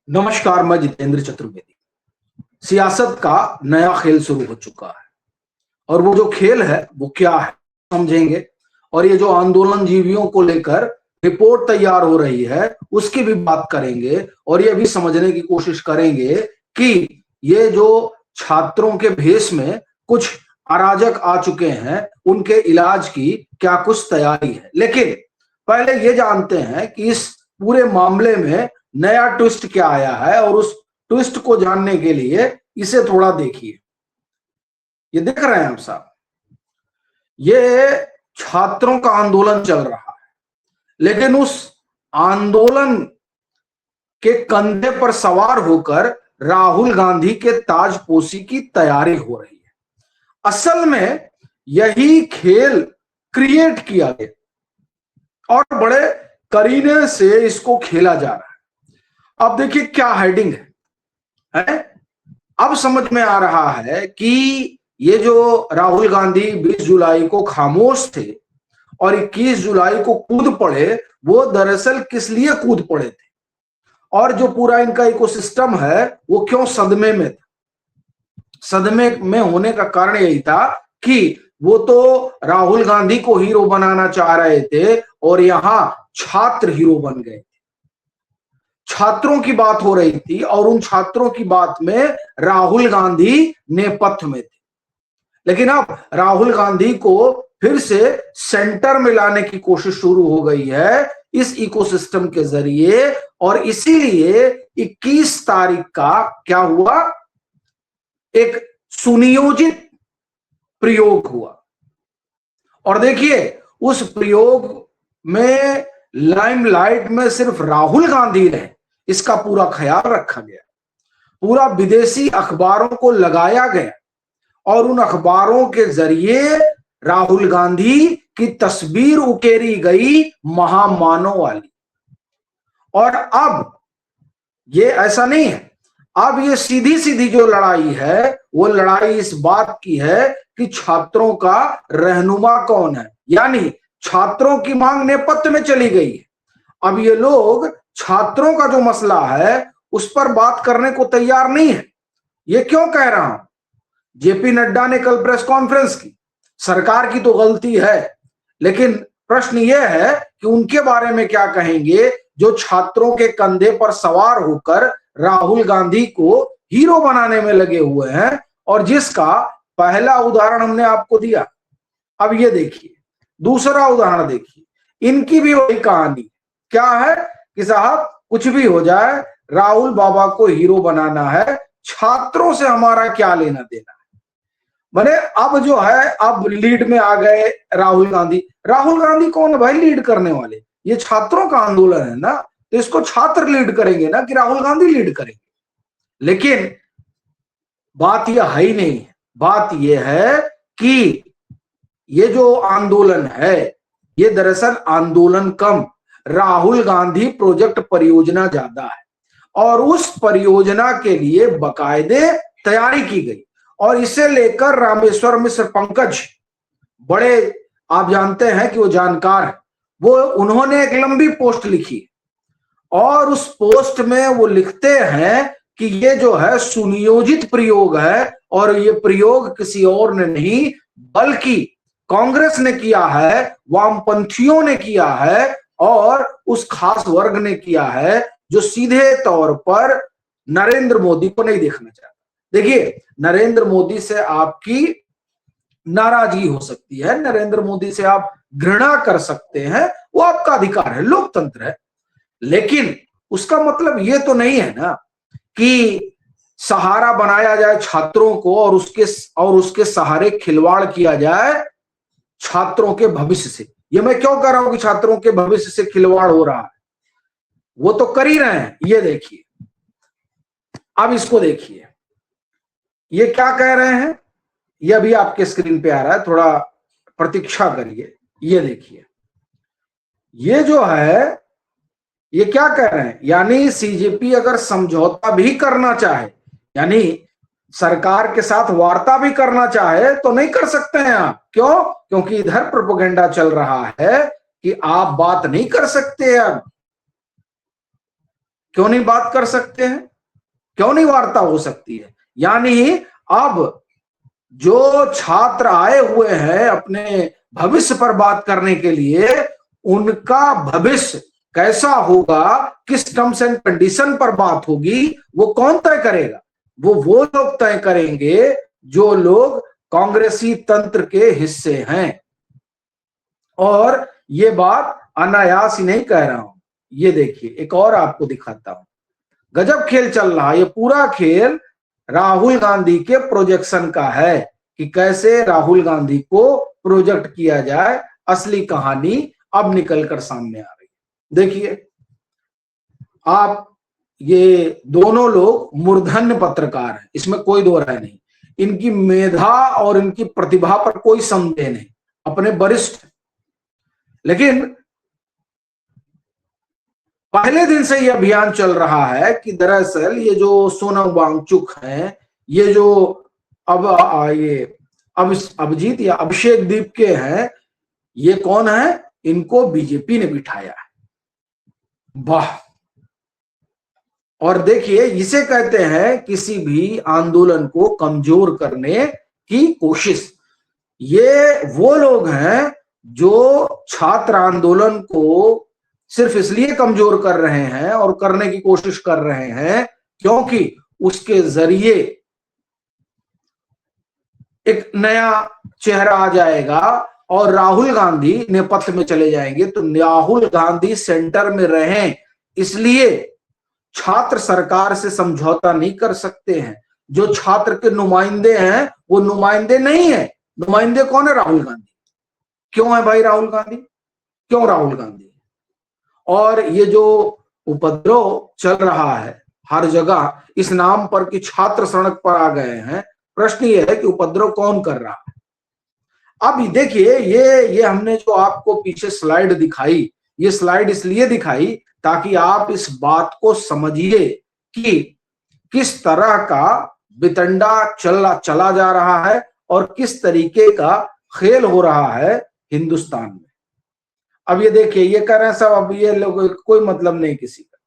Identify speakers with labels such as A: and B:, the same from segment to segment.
A: नमस्कार, मैं जितेंद्र चतुर्वेदी। सियासत का नया खेल शुरू हो चुका है और वो जो खेल है वो क्या है समझेंगे। और ये जो आंदोलन जीवियों को लेकर रिपोर्ट तैयार हो रही है उसकी भी बात करेंगे और ये भी समझने की कोशिश करेंगे कि ये जो छात्रों के भेष में कुछ अराजक आ चुके हैं उनके इलाज की क्या कुछ तैयारी है। लेकिन पहले ये जानते हैं कि इस पूरे मामले में नया ट्विस्ट क्या आया है और उस ट्विस्ट को जानने के लिए इसे थोड़ा देखिए। ये देख रहे हैं हम साहब, ये छात्रों का आंदोलन चल रहा है, लेकिन उस आंदोलन के कंधे पर सवार होकर राहुल गांधी के ताजपोशी की तैयारी हो रही है। असल में यही खेल क्रिएट किया गया और बड़े करीने से इसको खेला जा रहा है। अब देखिए क्या हेडिंग है? अब समझ में आ रहा है कि ये जो राहुल गांधी 20 जुलाई को खामोश थे और 21 जुलाई को कूद पड़े, वो दरअसल किस लिए कूद पड़े थे और जो पूरा इनका इकोसिस्टम है वो क्यों सदमे में था। सदमे में होने का कारण यही था कि वो तो राहुल गांधी को हीरो बनाना चाह रहे थे और यहां छात्र हीरो बन गए। छात्रों की बात हो रही थी और उन छात्रों की बात में राहुल गांधी नेपथ्य में थे। लेकिन अब राहुल गांधी को फिर से सेंटर में लाने की कोशिश शुरू हो गई है इस इकोसिस्टम के जरिए और इसीलिए 21 तारीख का क्या हुआ, एक सुनियोजित प्रयोग हुआ। और देखिए उस प्रयोग में लाइमलाइट में सिर्फ राहुल गांधी रहे, इसका पूरा ख्याल रखा गया। पूरा विदेशी अखबारों को लगाया गया और उन अखबारों के जरिए राहुल गांधी की तस्वीर उकेरी गई महामानव वाली। और अब ये ऐसा नहीं है, अब ये सीधी सीधी जो लड़ाई है वो लड़ाई इस बात की है कि छात्रों का रहनुमा कौन है, यानी छात्रों की मांग नेपथ्य में चली गई है। अब ये लोग छात्रों का जो मसला है उस पर बात करने को तैयार नहीं है। ये क्यों कह रहा हूं? जेपी नड्डा ने कल प्रेस कॉन्फ्रेंस की, सरकार की तो गलती है, लेकिन प्रश्न यह है कि उनके बारे में क्या कहेंगे जो छात्रों के कंधे पर सवार होकर राहुल गांधी को हीरो बनाने में लगे हुए हैं और जिसका पहला उदाहरण हमने आपको दिया। अब ये देखिए दूसरा उदाहरण देखिए, इनकी भी वही कहानी क्या है कि साहब कुछ भी हो जाए राहुल बाबा को हीरो बनाना है, छात्रों से हमारा क्या लेना देना है। मैंने अब जो है अब लीड में आ गए राहुल गांधी। राहुल गांधी कौन है भाई लीड करने वाले? ये छात्रों का आंदोलन है ना, तो इसको छात्र लीड करेंगे ना कि राहुल गांधी लीड करेंगे। लेकिन बात यह है ही नहीं है, बात यह है कि ये जो आंदोलन है ये दरअसल आंदोलन कम राहुल गांधी प्रोजेक्ट परियोजना ज्यादा है और उस परियोजना के लिए बकायदे तैयारी की गई। और इसे लेकर रामेश्वर मिश्र पंकज, बड़े आप जानते हैं कि वो जानकार है, वो उन्होंने एक लंबी पोस्ट लिखी और उस पोस्ट में वो लिखते हैं कि ये जो है सुनियोजित प्रयोग है और ये प्रयोग किसी और ने नहीं बल्कि कांग्रेस ने किया है, वामपंथियों ने किया है और उस खास वर्ग ने किया है जो सीधे तौर पर नरेंद्र मोदी को नहीं देखना चाहता। देखिए नरेंद्र मोदी से आपकी नाराजगी हो सकती है, नरेंद्र मोदी से आप घृणा कर सकते हैं, वो आपका अधिकार है, लोकतंत्र है, लेकिन उसका मतलब ये तो नहीं है ना कि सहारा बनाया जाए छात्रों को और उसके सहारे खिलवाड़ किया जाए छात्रों के भविष्य से। ये मैं क्यों कह रहा हूं कि छात्रों के भविष्य से खिलवाड़ हो रहा है? वो तो कर ही रहे हैं। ये देखिए, अब इसको देखिए, ये क्या कह रहे हैं, ये अभी आपके स्क्रीन पे आ रहा है, थोड़ा प्रतीक्षा करिए। ये देखिए, ये जो है ये क्या कह रहे हैं, यानी सीजेपी अगर समझौता भी करना चाहे, यानी सरकार के साथ वार्ता भी करना चाहे तो नहीं कर सकते हैं आप। क्यों? क्योंकि इधर प्रोपेगेंडा चल रहा है कि आप बात नहीं कर सकते अब, क्यों नहीं बात कर सकते हैं, क्यों नहीं वार्ता हो सकती है? यानी अब जो छात्र आए हुए हैं अपने भविष्य पर बात करने के लिए, उनका भविष्य कैसा होगा, किस टर्म्स एंड कंडीशन पर बात होगी, वो कौन तय करेगा? वो लोग तय करेंगे जो लोग कांग्रेसी तंत्र के हिस्से हैं। और ये बात अनायास ही नहीं कह रहा हूं, ये देखिए एक और आपको दिखाता हूं। गजब खेल चल रहा है, ये पूरा खेल राहुल गांधी के प्रोजेक्शन का है कि कैसे राहुल गांधी को प्रोजेक्ट किया जाए। असली कहानी अब निकलकर सामने आ रही है। देखिए आप, ये दोनों लोग मूर्धन्य पत्रकार हैं, इसमें कोई दो राय नहीं। इनकी मेधा और इनकी प्रतिभा पर कोई संदेह नहीं, अपने वरिष्ठ। लेकिन पहले दिन से ये अभियान चल रहा है कि दरअसल ये जो सोनम वांगचुक हैं, ये जो अब अभिजीत या अभिषेक दीप के हैं, ये कौन है? इनको बीजेपी ने बिठाया है। वाह! और देखिए इसे कहते हैं किसी भी आंदोलन को कमजोर करने की कोशिश। ये वो लोग हैं जो छात्र आंदोलन को सिर्फ इसलिए कमजोर कर रहे हैं और करने की कोशिश कर रहे हैं क्योंकि उसके जरिए एक नया चेहरा आ जाएगा और राहुल गांधी नेपथ्य में चले जाएंगे। तो राहुल गांधी सेंटर में रहें, इसलिए छात्र सरकार से समझौता नहीं कर सकते हैं। जो छात्र के नुमाइंदे हैं वो नुमाइंदे नहीं है। नुमाइंदे कौन है? राहुल गांधी। क्यों है भाई राहुल गांधी? क्यों राहुल गांधी? और ये जो उपद्रव चल रहा है हर जगह इस नाम पर कि छात्र सड़क पर आ गए हैं, प्रश्न ये है कि उपद्रव कौन कर रहा है? अब देखिए ये हमने जो आपको पीछे स्लाइड दिखाई, ये स्लाइड इसलिए दिखाई ताकि आप इस बात को समझिए कि किस तरह का वितंडा चला जा रहा है और किस तरीके का खेल हो रहा है हिंदुस्तान में। अब ये देखिए, ये कर रहे हैं सब, अब ये लोग कोई मतलब नहीं किसी का।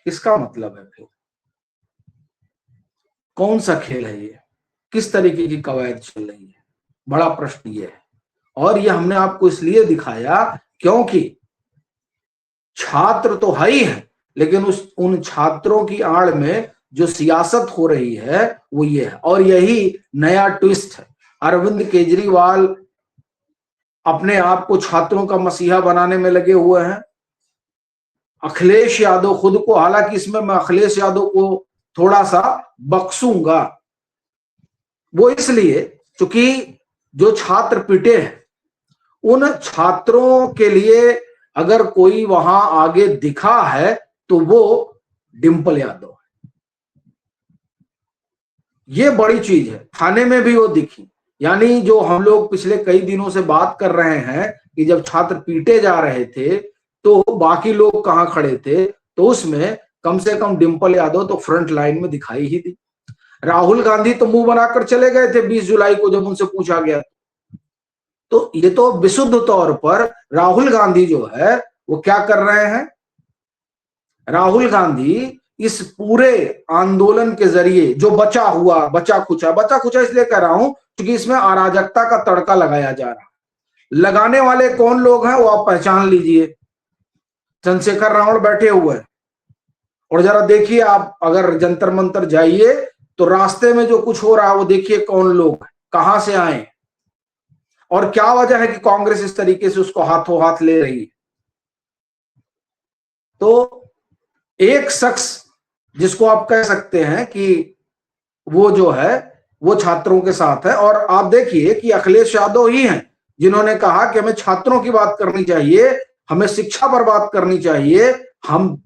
A: इसका मतलब है फिर कौन सा खेल है ये? किस तरीके की कवायद चल रही है? बड़ा प्रश्न ये है। और ये हमने आपको इसलिए दिखाया क्योंकि छात्र तो है ही है, लेकिन उन छात्रों की आड़ में जो सियासत हो रही है वो ये है। और यही नया ट्विस्ट है। अरविंद केजरीवाल अपने आप को छात्रों का मसीहा बनाने में लगे हुए हैं। अखिलेश यादव खुद को, हालांकि इसमें मैं अखिलेश यादव को थोड़ा सा बख्सूंगा, वो इसलिए क्योंकि जो छात्र पिटे हैं उन छात्रों के लिए अगर कोई वहां आगे दिखा है तो वो डिंपल यादव है। ये बड़ी चीज है। थाने में भी वो दिखी। यानी जो हम लोग पिछले कई दिनों से बात कर रहे हैं कि जब छात्र पीटे जा रहे थे तो बाकी लोग कहां खड़े थे, तो उसमें कम से कम डिंपल यादव तो फ्रंट लाइन में दिखाई ही दी। राहुल गांधी तो मुंह बनाकर चले गए थे 20 जुलाई को जब उनसे पूछा गया। तो ये तो विशुद्ध तौर पर राहुल गांधी जो है वो क्या कर रहे हैं? राहुल गांधी इस पूरे आंदोलन के जरिए जो बचा खुचा इसलिए कह रहा हूं क्योंकि इसमें अराजकता का तड़का लगाया जा रहा है। लगाने वाले कौन लोग हैं वो आप पहचान लीजिए। चंद्रशेखर रावण बैठे हुए हैं। और जरा देखिए, आप अगर जंतर मंतर जाइए तो रास्ते में जो कुछ हो रहा है वो देखिए कौन लोग हैं, कहां से आए और क्या वजह है कि कांग्रेस इस तरीके से उसको हाथों हाथ ले रही है। तो एक शख्स जिसको आप कह सकते हैं कि वो जो है वो छात्रों के साथ है। और आप देखिए कि अखिलेश यादव ही हैं जिन्होंने कहा कि हमें छात्रों की बात करनी चाहिए, हमें शिक्षा पर बात करनी चाहिए, हम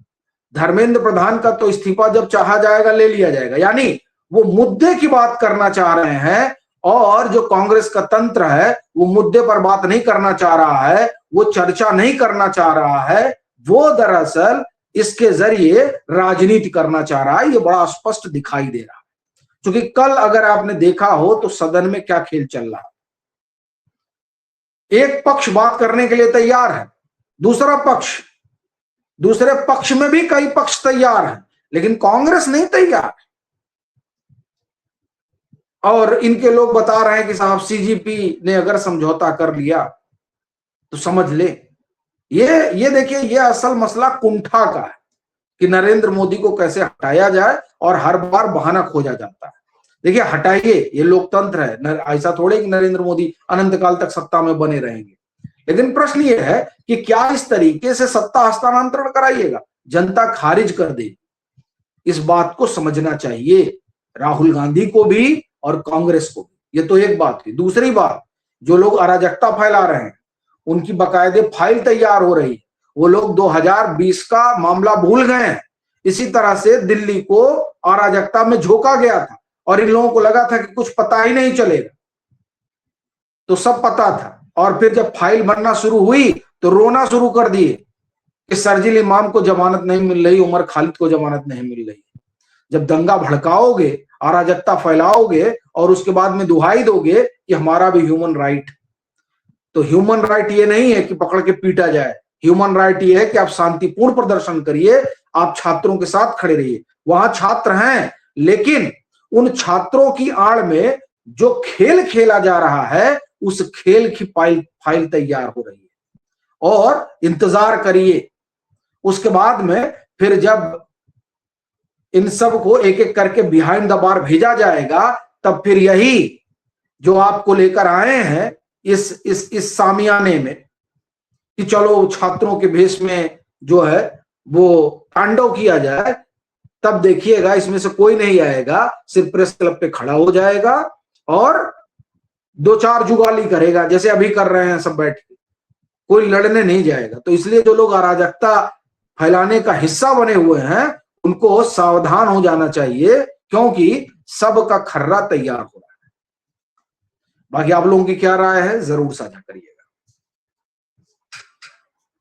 A: धर्मेंद्र प्रधान का तो इस्तीफा जब चाहा जाएगा ले लिया जाएगा। यानी वो मुद्दे की बात करना चाह रहे हैं और जो कांग्रेस का तंत्र है वो मुद्दे पर बात नहीं करना चाह रहा है, वो चर्चा नहीं करना चाह रहा है, वो दरअसल इसके जरिए राजनीति करना चाह रहा है। ये बड़ा स्पष्ट दिखाई दे रहा है क्योंकि कल अगर आपने देखा हो तो सदन में क्या खेल चल रहा है। एक पक्ष बात करने के लिए तैयार है, दूसरा पक्ष दूसरे पक्ष में भी कई पक्ष तैयार हैं, लेकिन कांग्रेस नहीं तैयार। और इनके लोग बता रहे हैं कि साहब सीजीपी ने अगर समझौता कर लिया तो समझ ले। ये देखिए, ये असल मसला कुंठा का है कि नरेंद्र मोदी को कैसे हटाया जाए, और हर बार बहाना खोजा जाता है। देखिए, हटाइए, ये लोकतंत्र है, ऐसा थोड़े कि नरेंद्र मोदी अनंत काल तक सत्ता में बने रहेंगे। लेकिन प्रश्न ये है कि क्या इस तरीके से सत्ता हस्तांतरण कराइएगा, जनता खारिज कर देगी। इस बात को समझना चाहिए राहुल गांधी को भी और कांग्रेस को भी। ये तो एक बात हुई। दूसरी बात, जो लोग अराजकता फैला रहे हैं उनकी बाकायदे फाइल तैयार हो रही है। वो लोग 2020 का मामला भूल गए हैं। इसी तरह से दिल्ली को अराजकता में झोंका गया था और इन लोगों को लगा था कि कुछ पता ही नहीं चलेगा, तो सब पता था। और फिर जब फाइल बनना शुरू हुई तो रोना शुरू कर दिए कि सरजिल इमाम को जमानत नहीं मिल रही, उमर खालिद को जमानत नहीं मिल रही। जब दंगा भड़काओगे, अराजकता फैलाओगे और उसके बाद में दुहाई दोगे कि हमारा भी ह्यूमन राइट, तो ह्यूमन राइट ये नहीं है कि पकड़ के पीटा जाए। ह्यूमन राइट ये है कि आप शांतिपूर्ण प्रदर्शन करिए, आप छात्रों के साथ खड़े रहिए। वहां छात्र हैं, लेकिन उन छात्रों की आड़ में जो खेल खेला जा रहा है उस खेल की फाइल तैयार हो रही है। और इंतजार करिए, उसके बाद में फिर जब इन सब को एक एक करके बिहाइंड द बार भेजा जाएगा, तब फिर यही जो आपको लेकर आए हैं इस सामियाने में कि चलो छात्रों के भेष में जो है वो तांडव किया जाए, तब देखिएगा इसमें से कोई नहीं आएगा, सिर्फ प्रेस क्लब पे खड़ा हो जाएगा और दो चार जुगाली करेगा, जैसे अभी कर रहे हैं सब बैठ के। कोई लड़ने नहीं जाएगा। तो इसलिए जो लोग अराजकता फैलाने का हिस्सा बने हुए हैं उनको सावधान हो जाना चाहिए, क्योंकि सबका खर्रा तैयार हो रहा है। बाकी आप लोगों की क्या राय है, जरूर साझा करिए।